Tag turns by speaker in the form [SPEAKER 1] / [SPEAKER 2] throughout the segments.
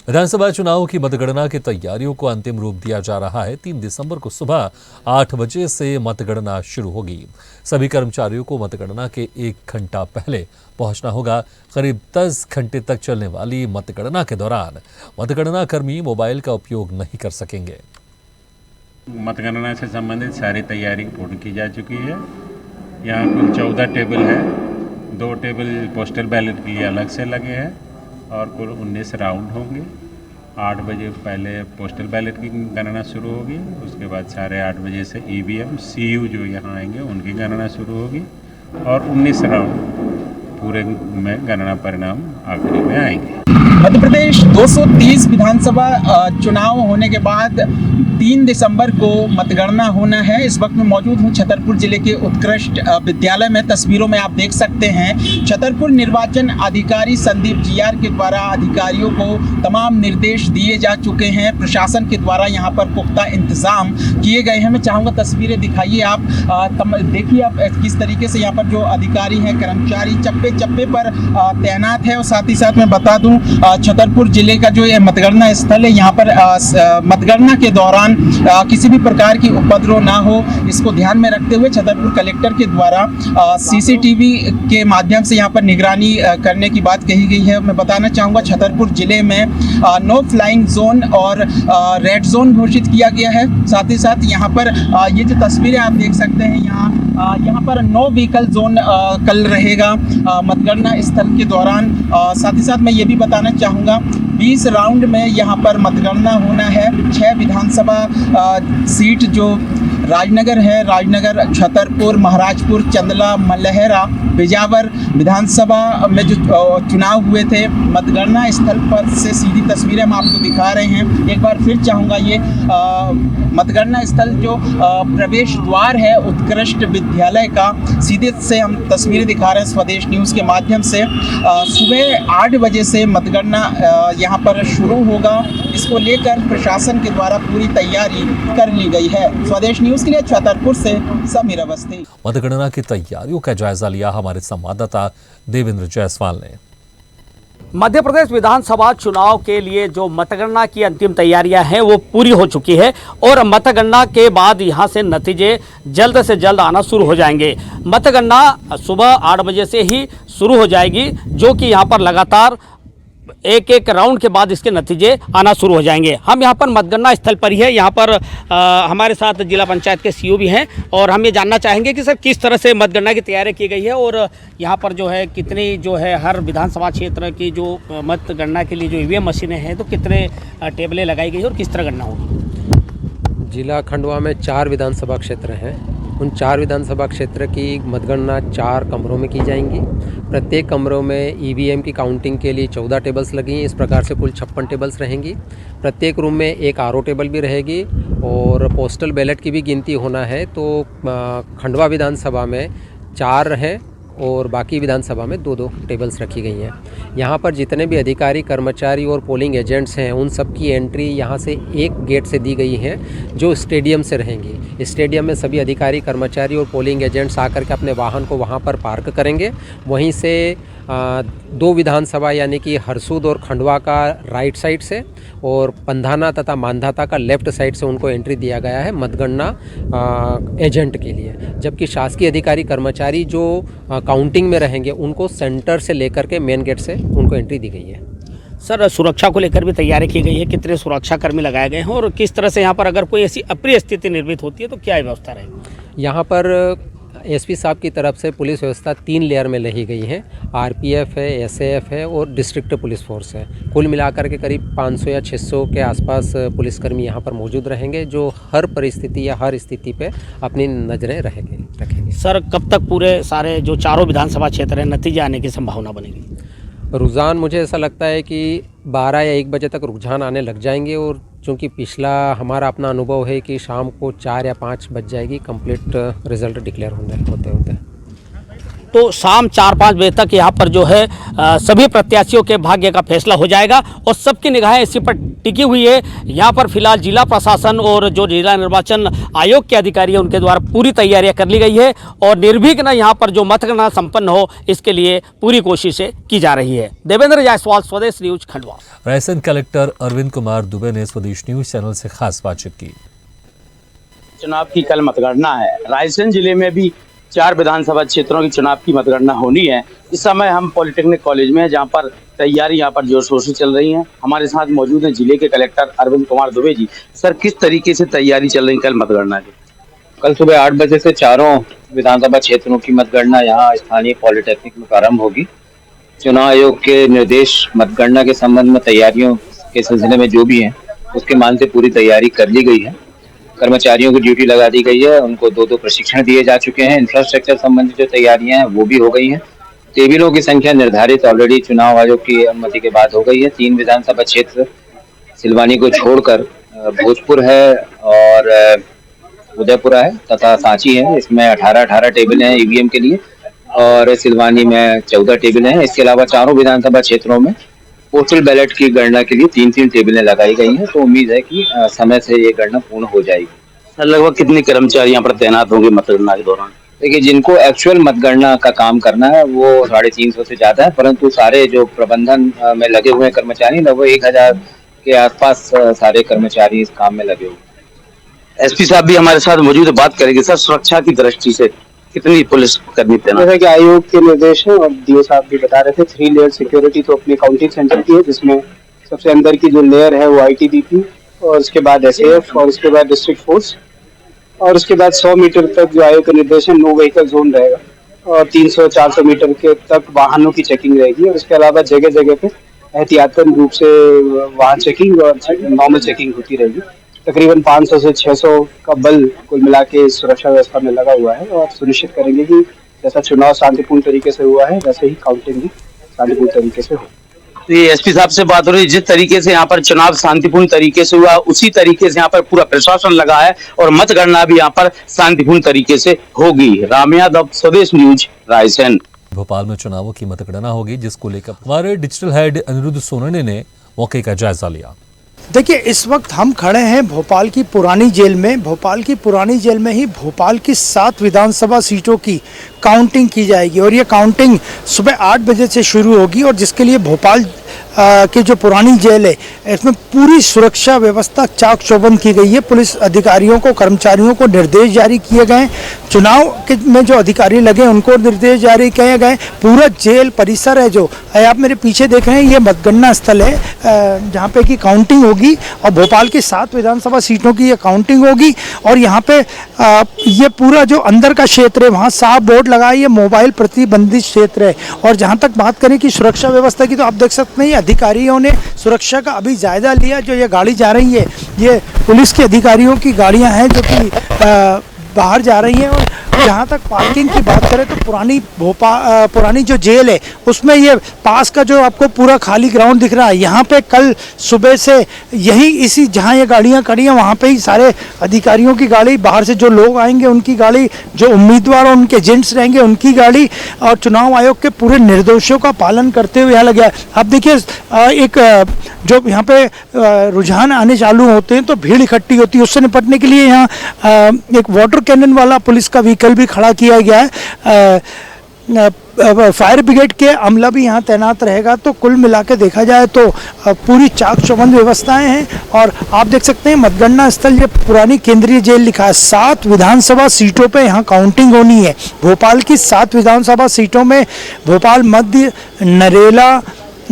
[SPEAKER 1] विधानसभा चुनाव की मतगणना की तैयारियों को अंतिम रूप दिया जा रहा है। 3 दिसंबर को सुबह 8 बजे से मतगणना शुरू होगी। सभी कर्मचारियों को मतगणना के 1 घंटा पहले पहुंचना होगा। करीब 10 घंटे तक चलने वाली मतगणना के दौरान मतगणना कर्मी मोबाइल का उपयोग नहीं कर सकेंगे।
[SPEAKER 2] मतगणना से संबंधित सारी तैयारी पूर्ण की जा चुकी है। यहाँ कुल 14 टेबल है। 2 टेबल पोस्टल बैलेट के लिए अलग से लगे हैं और कुल 19 राउंड होंगे। 8 बजे पहले पोस्टल बैलेट की गणना शुरू होगी। उसके बाद 8:30 बजे से EVM CU जो यहाँ आएंगे उनकी गणना शुरू होगी और 19 राउंड पूरे में गणना परिणाम आखिरी में आएंगे।
[SPEAKER 3] मध्य प्रदेश 230 विधानसभा चुनाव होने के बाद 3 दिसंबर को मतगणना होना है। इस वक्त मैं मौजूद हूं छतरपुर जिले के उत्कृष्ट विद्यालय में। तस्वीरों में आप देख सकते हैं छतरपुर निर्वाचन अधिकारी संदीप GR के द्वारा अधिकारियों को तमाम निर्देश दिए जा चुके हैं। प्रशासन के द्वारा यहां पर पुख्ता इंतजाम किए गए हैं। मैं चाहूँगा तस्वीरें दिखाइए आप, देखिए आप किस तरीके से यहाँ पर जो अधिकारी हैं, कर्मचारी चप्पे चप्पे पर तैनात है। और साथ ही साथ मैं बता दूँ छतरपुर जिले का जो ये मतगणना स्थल है, यहाँ पर मतगणना के दौरान किसी भी प्रकार की उपद्रव ना हो, इसको ध्यान में रखते हुए छतरपुर कलेक्टर के द्वारा CCTV के माध्यम से यहाँ पर निगरानी करने की बात कही गई है। मैं बताना चाहूँगा छतरपुर जिले में नो फ्लाइंग जोन और रेड जोन घोषित किया गया है। साथ ही साथ यहाँ पर ये जो तस्वीरें आप देख सकते हैं, यहाँ पर नो व्हीकल जोन कल रहेगा मतगणना स्थल के दौरान। साथ ही साथ मैं ये भी बताना चाहूँगा 20 राउंड में यहाँ पर मतगणना होना है। 6 विधानसभा सीट जो राजनगर है, राजनगर, छतरपुर, महाराजपुर, चंदला, मलहरा, बिजावर विधानसभा में जो चुनाव हुए थे, मतगणना स्थल पर से सीधी तस्वीरें हम आपको दिखा रहे हैं। एक बार फिर चाहूँगा ये मतगणना स्थल जो प्रवेश द्वार है उत्कृष्ट विद्यालय का, सीधे से हम तस्वीरें दिखा रहे हैं स्वदेश न्यूज़ के माध्यम से। सुबह 8 बजे से मतगणना यहाँ पर शुरू होगा। इसको लेकर प्रशासन के द्वारा पूरी तैयारी कर ली गई है। स्वदेश न्यूज़ के लिए छतरपुर से समीर अवस्थी।
[SPEAKER 1] मतगणना की तैयारियों का जायजा लिया हमारे संवाददाता देवेंद्र जायसवाल ने।
[SPEAKER 4] मध्य प्रदेश विधानसभा चुनाव के लिए जो मतगणना की अंतिम तैयारियां हैं वो पूरी हो चुकी है और मतगणना के बाद यहां से नतीजे जल्द से जल्द आना शुरू हो जाएंगे। मतगणना सुबह 8 बजे से ही शुरू हो जाएगी, जो कि यहां पर लगातार एक राउंड के बाद इसके नतीजे आना शुरू हो जाएंगे। हम यहाँ पर मतगणना स्थल पर ही है। यहाँ पर हमारे साथ जिला पंचायत के CO भी हैं और हम ये जानना चाहेंगे कि सर किस तरह से मतगणना की तैयारी की गई है और यहाँ पर जो है कितनी जो है हर विधानसभा क्षेत्र की जो मतगणना के लिए जो EVM मशीनें हैं तो कितने टेबलें लगाई गई है और किस तरह गणना होगी।
[SPEAKER 5] जिला खंडवा में 4 विधानसभा क्षेत्र हैं। उन 4 विधानसभा क्षेत्र की मतगणना 4 कमरों में की जाएंगी। प्रत्येक कमरों में EVM की काउंटिंग के लिए 14 टेबल्स लगी। इस प्रकार से कुल 56 टेबल्स रहेंगी। प्रत्येक रूम में एक RO टेबल भी रहेगी और पोस्टल बैलेट की भी गिनती होना है। तो खंडवा विधानसभा में 4 हैं और बाकी विधानसभा में 2-2 टेबल्स रखी गई हैं। यहाँ पर जितने भी अधिकारी, कर्मचारी और पोलिंग एजेंट्स हैं उन सब की एंट्री यहाँ से एक गेट से दी गई है जो स्टेडियम से रहेंगी। स्टेडियम में सभी अधिकारी, कर्मचारी और पोलिंग एजेंट्स आकर के अपने वाहन को वहाँ पर पार्क करेंगे। वहीं से 2 विधानसभा यानी कि हरसूद और खंडवा का राइट साइड से और पंधाना तथा मांधाता का लेफ्ट साइड से उनको एंट्री दिया गया है मतगणना एजेंट के लिए। जबकि शासकीय अधिकारी, कर्मचारी जो काउंटिंग में रहेंगे उनको सेंटर से लेकर के मेन गेट से उनको एंट्री दी गई है।
[SPEAKER 4] सर सुरक्षा को लेकर भी तैयारी की गई है, कितने सुरक्षाकर्मी लगाए गए हैं और किस तरह से यहाँ पर अगर कोई ऐसी अप्रिय स्थिति निर्मित होती है तो क्या व्यवस्था रहेगी।
[SPEAKER 5] यहाँ पर SP साहब की तरफ से पुलिस व्यवस्था 3 लेयर में लगी गई है। RPF है, SAF है और डिस्ट्रिक्ट पुलिस फोर्स है। कुल मिलाकर के करीब 500 या 600 के आसपास पुलिसकर्मी यहाँ पर मौजूद रहेंगे जो हर परिस्थिति या हर स्थिति पे अपनी नज़रें रखेंगे।
[SPEAKER 4] सर कब तक पूरे सारे जो 4 विधानसभा क्षेत्र हैं नतीजे आने की संभावना बनेगी।
[SPEAKER 5] रुझान मुझे ऐसा लगता है कि 12 या 1 बजे तक रुझान आने लग जाएंगे और चूँकि पिछला हमारा अपना अनुभव है कि शाम को 4 या 5 बज जाएगी कंप्लीट रिज़ल्ट डिक्लेयर होते होते।
[SPEAKER 4] तो शाम 4-5 बजे तक यहाँ पर जो है सभी प्रत्याशियों के भाग्य का फैसला हो जाएगा और सबकी निगाहें इसी पर टिकी हुई है। यहाँ पर फिलहाल जिला प्रशासन और जो जिला निर्वाचन आयोग के अधिकारी हैं उनके द्वारा पूरी तैयारियां कर ली गई है और निर्विघ्न यहाँ पर जो मतगणना संपन्न हो इसके लिए पूरी कोशिशें की जा रही है। देवेंद्र जायसवाल, स्वदेश न्यूज, खंडवा।
[SPEAKER 1] रायसेन कलेक्टर अरविंद कुमार दुबे ने स्वदेश न्यूज चैनल से खास बातचीत की।
[SPEAKER 6] चुनाव की कल मतगणना है। रायसेन जिले में भी 4 विधानसभा क्षेत्रों की चुनाव की मतगणना होनी है। इस समय हम पॉलिटेक्निक कॉलेज में हैं, जहां पर तैयारी यहाँ पर जोर शोर से चल रही है। हमारे साथ मौजूद हैं जिले के कलेक्टर अरविंद कुमार दुबे जी। सर, किस तरीके से तैयारी चल रही कल मतगणना की?
[SPEAKER 7] कल सुबह 8 बजे से चारों विधानसभा क्षेत्रों की मतगणना यहाँ स्थानीय पॉलिटेक्निक में प्रारंभ होगी। चुनाव आयोग के निर्देश मतगणना के संबंध में तैयारियों के सिलसिले में जो भी है उसके मान से पूरी तैयारी कर ली गई है। कर्मचारियों की ड्यूटी लगा दी गई है, उनको 2-2 प्रशिक्षण दिए जा चुके हैं। इंफ्रास्ट्रक्चर संबंधी जो तैयारियां हैं वो भी हो गई हैं। टेबलों की संख्या निर्धारित ऑलरेडी चुनाव आयोग की अनुमति के बाद हो गई है। 3 विधानसभा क्षेत्र सिलवानी को छोड़कर भोजपुर है और उदयपुरा है तथा सांची है। इसमें 18 टेबल हैं ईवीएम के लिए और सिलवानी में 14 टेबल हैं। इसके अलावा चारों विधानसभा क्षेत्रों में पोस्टल बैलेट की गणना के लिए 3-3 टेबलें लगाई गई हैं। तो उम्मीद है कि समय से ये गणना पूर्ण हो जाएगी।
[SPEAKER 6] सर, लगभग कितने कर्मचारी यहाँ पर तैनात होंगे मतगणना के दौरान?
[SPEAKER 7] देखिए, जिनको एक्चुअल मतगणना का काम करना है वो 350 से ज्यादा है, परंतु सारे जो प्रबंधन में लगे हुए कर्मचारी लगभग 1000 के आसपास सारे कर्मचारी इस काम में लगे हुए हैं।
[SPEAKER 6] एसपी साहब भी हमारे साथ मौजूद है, बात करेंगे। सर, सुरक्षा की दृष्टि से कितनी पुलिस कर्मी तैनात?
[SPEAKER 8] जैसा कि आयोग के निर्देश है और डीओ साहब भी बता रहे थे, 3 लेयर सिक्योरिटी तो अपने काउंटिंग सेंटर की है, जिसमें सबसे अंदर की जो लेयर है वो आईटीबीपी और उसके बाद एसएएफ और उसके बाद डिस्ट्रिक्ट फोर्स और उसके बाद 100 मीटर तक जो आयोग का निर्देश है नो व्हीकल जोन रहेगा और 300-400 मीटर के तक वाहनों की चेकिंग रहेगी और इसके अलावा जगह जगह पे एहतियातन रूप से वाहन चेकिंग और नॉर्मल चेकिंग होती रहेगी। तकरीबन 500 से 600 का बल कुल मिला के सुरक्षा व्यवस्था में लगा हुआ है और सुनिश्चित करेंगे कि जैसा चुनाव शांतिपूर्ण तरीके से हुआ है वैसे ही काउंटिंग भी शांतिपूर्ण तरीके से हो।
[SPEAKER 6] तो ये एसपी साहब से बात हो रही है, जिस तरीके से यहाँ पर चुनाव शांतिपूर्ण तरीके से हुआ उसी तरीके से यहाँ पर पूरा प्रशासन लगा है और मतगणना भी यहाँ पर शांतिपूर्ण तरीके से होगी। राम यादव, स्वदेश न्यूज, रायसेन।
[SPEAKER 1] भोपाल में चुनावों की मतगणना होगी, जिसको लेकर हमारे डिजिटल हेड अनिरुद्ध सोनने ने मौके का जायजा लिया।
[SPEAKER 9] देखिए, इस वक्त हम खड़े हैं भोपाल की पुरानी जेल में। भोपाल की पुरानी जेल में ही भोपाल की 7 विधानसभा सीटों की काउंटिंग की जाएगी और ये काउंटिंग सुबह 8 बजे से शुरू होगी और जिसके लिए भोपाल की जो पुरानी जेल है इसमें पूरी सुरक्षा व्यवस्था चाक चौबंद की गई है। पुलिस अधिकारियों को, कर्मचारियों को निर्देश जारी किए गए। चुनाव के में जो अधिकारी लगे उनको निर्देश जारी किए गए। पूरा जेल परिसर है जो आप मेरे पीछे देख रहे हैं, ये मतगणना स्थल है जहाँ पे की काउंटिंग होगी और भोपाल की 7 विधानसभा सीटों की ये काउंटिंग होगी और यहाँ पे ये पूरा जो अंदर का क्षेत्र है वहाँ साफ बोर्ड लगा है, ये मोबाइल प्रतिबंधित क्षेत्र है। और जहाँ तक बात करें कि सुरक्षा व्यवस्था की, तो आप देख सकते हैं अधिकारियों ने सुरक्षा का अभी जायजा लिया। जो ये गाड़ी जा रही है ये पुलिस के अधिकारियों की गाड़ियां हैं जो कि बाहर जा रही हैं। और जहाँ तक पार्किंग की बात करें तो पुरानी जो जेल है उसमें ये पास का जो आपको पूरा खाली ग्राउंड दिख रहा है, यहाँ पे कल सुबह से यही इसी जहाँ ये गाड़ियाँ खड़ी हैं वहाँ पे ही सारे अधिकारियों की गाड़ी, बाहर से जो लोग आएंगे उनकी गाड़ी, जो उम्मीदवार और उनके एजेंट्स रहेंगे उनकी गाड़ी और चुनाव आयोग के पूरे निर्देशों का पालन करते हुए यहाँ लगा है। अब देखिए, एक जो यहाँ पे रुझान आने चालू होते हैं तो भीड़ इकट्ठी होती है, उससे निपटने के लिए यहाँ एक वाटर कैनन वाला पुलिस का व्हीकल भी खड़ा किया गया है। फायर ब्रिगेड के अमला भी यहाँ तैनात रहेगा। तो कुल मिला के देखा जाए तो पूरी चाक चौबंद व्यवस्थाएं हैं और आप देख सकते हैं मतगणना स्थल ये पुरानी केंद्रीय जेल लिखा है। 7 विधानसभा सीटों पे यहाँ काउंटिंग होनी है। भोपाल की 7 विधानसभा सीटों में भोपाल मध्य, नरेला,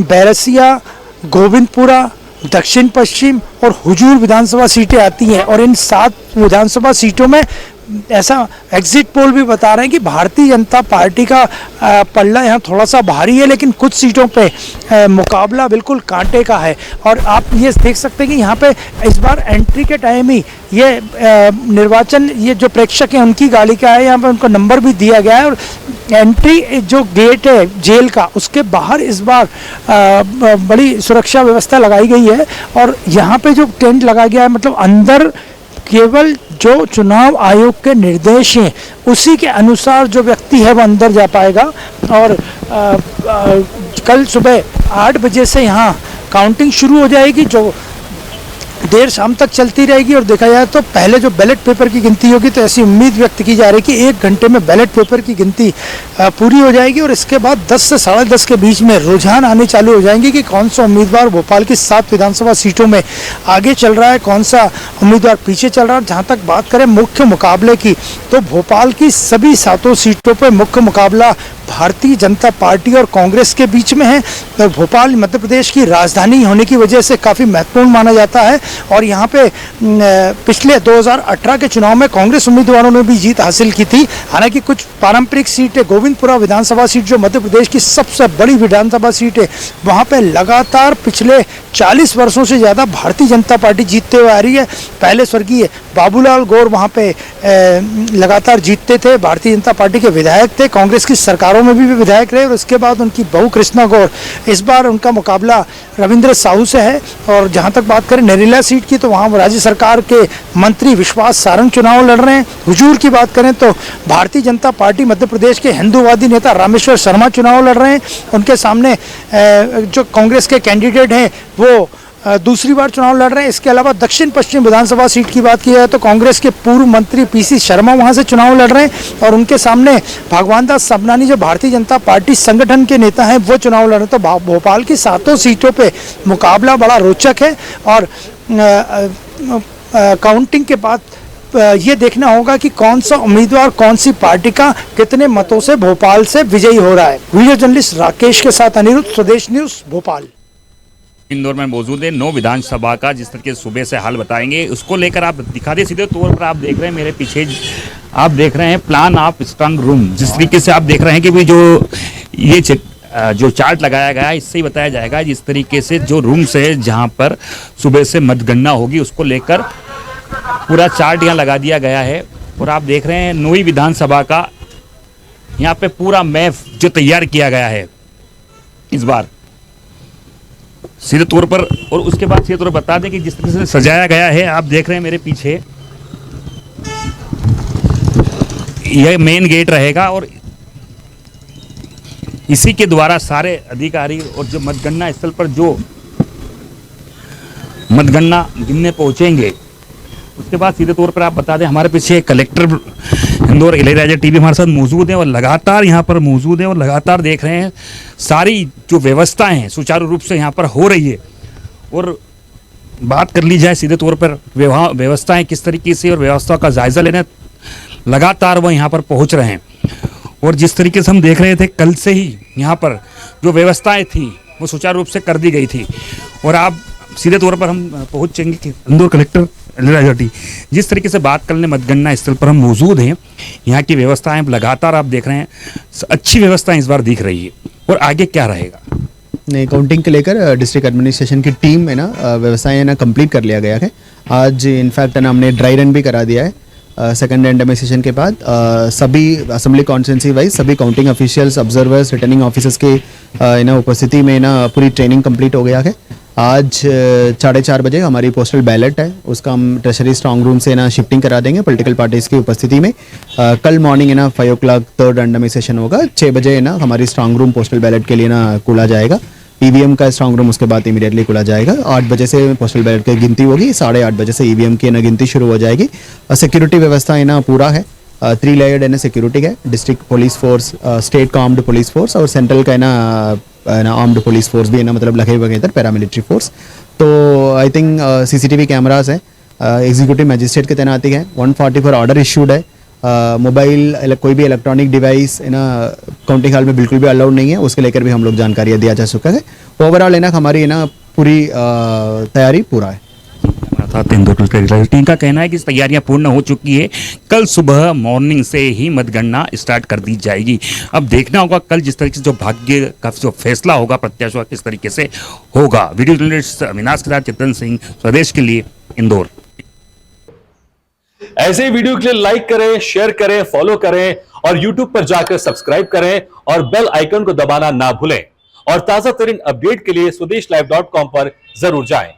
[SPEAKER 9] बैरसिया, गोविंदपुरा, दक्षिण पश्चिम और हुजूर विधानसभा सीटें आती हैं और इन 7 विधानसभा सीटों में ऐसा एग्जिट पोल भी बता रहे हैं कि भारतीय जनता पार्टी का पल्ला यहाँ थोड़ा सा भारी है, लेकिन कुछ सीटों पे मुकाबला बिल्कुल कांटे का है। और आप ये देख सकते हैं कि यहाँ पे इस बार एंट्री के टाइम ही ये निर्वाचन, ये जो प्रेक्षक हैं उनकी गाड़ी का है, यहाँ पे उनको नंबर भी दिया गया है और एंट्री जो गेट है जेल का उसके बाहर इस बार बड़ी सुरक्षा व्यवस्था लगाई गई है। और यहाँ पे जो टेंट लगाया गया है, मतलब अंदर केवल जो चुनाव आयोग के निर्देश हैं उसी के अनुसार जो व्यक्ति है वो अंदर जा पाएगा। और कल सुबह 8 बजे से यहाँ काउंटिंग शुरू हो जाएगी, जो देर शाम तक चलती रहेगी। और देखा जाए तो पहले जो बैलेट पेपर की गिनती होगी तो ऐसी उम्मीद व्यक्त की जा रही है कि 1 घंटे में बैलेट पेपर की गिनती पूरी हो जाएगी। और इसके बाद 10 से 10:30 के बीच में रुझान आने चालू हो जाएंगे कि कौन सा उम्मीदवार भोपाल की 7 विधानसभा सीटों में आगे चल रहा है, कौन सा उम्मीदवार पीछे चल रहा है। जहाँ तक बात करें मुख्य मुकाबले की, तो भोपाल की सभी 7 सीटों पर मुख्य मुकाबला भारतीय जनता पार्टी और कांग्रेस के बीच में है। तो भोपाल मध्य प्रदेश की राजधानी होने की वजह से काफ़ी महत्वपूर्ण माना जाता है। और यहाँ पे पिछले 2018 के चुनाव में कांग्रेस उम्मीदवारों ने भी जीत हासिल की थी। हालांकि कुछ पारंपरिक सीटें, गोविंदपुरा विधानसभा सीट जो मध्य प्रदेश की सबसे बड़ी विधानसभा सीट है, वहाँ पे लगातार पिछले 40 वर्षों से ज़्यादा भारतीय जनता पार्टी जीतते हुए आ रही है। पहले स्वर्गीय बाबूलाल गौर वहाँ पे लगातार जीतते थे, भारतीय जनता पार्टी के विधायक थे, कांग्रेस की सरकारों में भी विधायक रहे। और उसके बाद उनकी बहू कृष्णा गौर, इस बार उनका मुकाबला रविंद्र साहू से है। और जहाँ तक बात करें नरेला सीट की, तो वहाँ राज्य सरकार के मंत्री विश्वास सारंग चुनाव लड़ रहे हैं। हुजूर की बात करें तो भारतीय जनता पार्टी मध्य प्रदेश के हिंदूवादी नेता रामेश्वर शर्मा चुनाव लड़ रहे हैं। उनके सामने जो कांग्रेस के कैंडिडेट हैं वो दूसरी बार चुनाव लड़ रहे हैं। इसके अलावा दक्षिण पश्चिम विधानसभा सीट की बात की जाए तो कांग्रेस के पूर्व मंत्री पीसी शर्मा वहां से चुनाव लड़ रहे हैं। और उनके सामने भगवान दास सबनानी जो भारतीय जनता पार्टी संगठन के नेता हैं वो चुनाव लड़ रहे हैं। तो भोपाल की 7 सीटों पे मुकाबला बड़ा रोचक है। और काउंटिंग के बाद ये देखना होगा कि कौन सा उम्मीदवार कौन सी पार्टी का कितने मतों से भोपाल से विजयी हो रहा है। वीडियो जर्नलिस्ट राकेश के साथ अनिरुद्ध, स्वदेश न्यूज, भोपाल।
[SPEAKER 10] इंदौर में मौजूद है 9 विधानसभा का जिस तरह के सुबह से हाल बताएंगे उसको लेकर आप दिखा दे सीधे तौर पर। आप देख रहे हैं मेरे पीछे, आप देख रहे हैं प्लान ऑफ स्ट्रांग रूम। जिस तरीके से आप देख रहे हैं कि भी जो चार्ट लगाया गया है इससे ही बताया जाएगा जिस तरीके से जो रूम्स है जहां पर सुबह से मतगणना होगी उसको लेकर पूरा चार्ट यहाँ लगा दिया गया है। और आप देख रहे हैं 9वीं विधानसभा का यहाँ पे पूरा मैप जो तैयार किया गया है इस बार सीधे तौर पर। और उसके बाद सीधे तौर पर बता दें कि जिस तरह से सजाया गया है, आप देख रहे हैं मेरे पीछे, यह मेन गेट रहेगा और इसी के द्वारा सारे अधिकारी और जो मतगणना स्थल पर जो मतगणना गिनने पहुंचेंगे उसके बाद सीधे तौर पर आप बता दें हमारे पीछे कलेक्टर इंदौर इलैयाराजा टीवी हमारे साथ मौजूद है और लगातार यहाँ पर मौजूद है और लगातार देख रहे हैं सारी जो व्यवस्थाएं हैं सुचारू रूप से यहाँ पर हो रही है। और बात कर ली जाए सीधे तौर पर व्यवस्थाएं किस तरीके से और व्यवस्था का जायजा लेने लगातार वह यहाँ पर पहुँच रहे हैं। और जिस तरीके से हम देख रहे थे कल से ही यहाँ पर जो व्यवस्थाएं थी वो सुचारू रूप से कर दी गई थी। और आप सीधे तौर पर हम पहुँचेंगे कि इंदौर कलेक्टर इलैयाराजा जिस तरीके से बात करने मतगणना स्थल पर हम मौजूद हैं, यहाँ की व्यवस्थाएं लगातार आप देख रहे हैं अच्छी व्यवस्था इस बार दिख रही है। और आगे क्या रहेगा?
[SPEAKER 11] नहीं, काउंटिंग के लेकर डिस्ट्रिक्ट एडमिनिस्ट्रेशन की टीम है ना व्यवस्थाएं है ना कंप्लीट कर लिया गया है। आज इनफैक्ट है ना हमने ड्राई रन भी करा दिया है। सेकंड रैंडमाइजेशन के बाद सभी असेंबली कॉन्स्टिट्यूंसी वाइज सभी counting officials, observers, returning officers के ना उपस्थिति में ना पूरी ट्रेनिंग कंप्लीट हो गया है। आज 4:30 बजे हमारी पोस्टल बैलेट है, उसका हम ट्रेजरी स्ट्रांग रूम से ना शिफ्टिंग करा देंगे पॉलिटिकल पार्टीज़ की उपस्थिति में। कल मॉर्निंग है ना 5 o'clock थर्ड रैंडमाइजेशन होगा। 6 बजे है ना हमारी स्ट्रांग रूम पोस्टल बैलेट के लिए ना खुला जाएगा। ईवीएम का स्ट्रांग रूम उसके बाद इमीडिएटली खुला जाएगा। 8 बजे से पोस्टल बैलेट की गिनती होगी, 8:30 बजे से ईवीएम की ना गिनती शुरू हो जाएगी। सिक्योरिटी व्यवस्था है ना पूरा है, 3 लेयर्ड है ना सिक्योरिटी है। डिस्ट्रिक्ट पुलिस फोर्स, स्टेट का आर्म्ड पुलिस फोर्स और सेंट्रल का है ना आर्म्ड पुलिस फोर्स भी है ना मतलब लगे हुए हैं इधर पैरामिलिट्री फोर्स। तो आई थिंक सीसीटीवी कैमरास है, एग्जीक्यूटिव मजिस्ट्रेट की तैनाती है, 144 ऑर्डर इशूड है। मोबाइल कोई भी इलेक्ट्रॉनिक डिवाइस है ना काउंटिंग हॉल में बिल्कुल भी अलाउड नहीं है, उसके लेकर भी हम लोग जानकारियाँ दिया जा चुका है। ओवरऑल है ना हमारी है ना पूरी तैयारी पूरा है।
[SPEAKER 10] टीम का कहना है कि तैयारियां पूर्ण हो चुकी है, कल सुबह मॉर्निंग से ही मतगणना स्टार्ट कर दी जाएगी। अब देखना होगा कल जिस तरीके से जो भाग्य का जो फैसला होगा प्रत्याशियों किस तरीके से होगा। वीडियो जर्नलिस्ट अविनाश के साथ चित्रन सिंह, स्वदेश के लिए, इंदौर।
[SPEAKER 12] ऐसे ही वीडियो के लिए लाइक करें, शेयर करें, फॉलो करें और यूट्यूब पर जाकर सब्सक्राइब करें और बेल आइकन को दबाना ना भूलें। और ताजा तरीन अपडेट के लिए स्वदेशलाइव.com पर जरूर जाएं।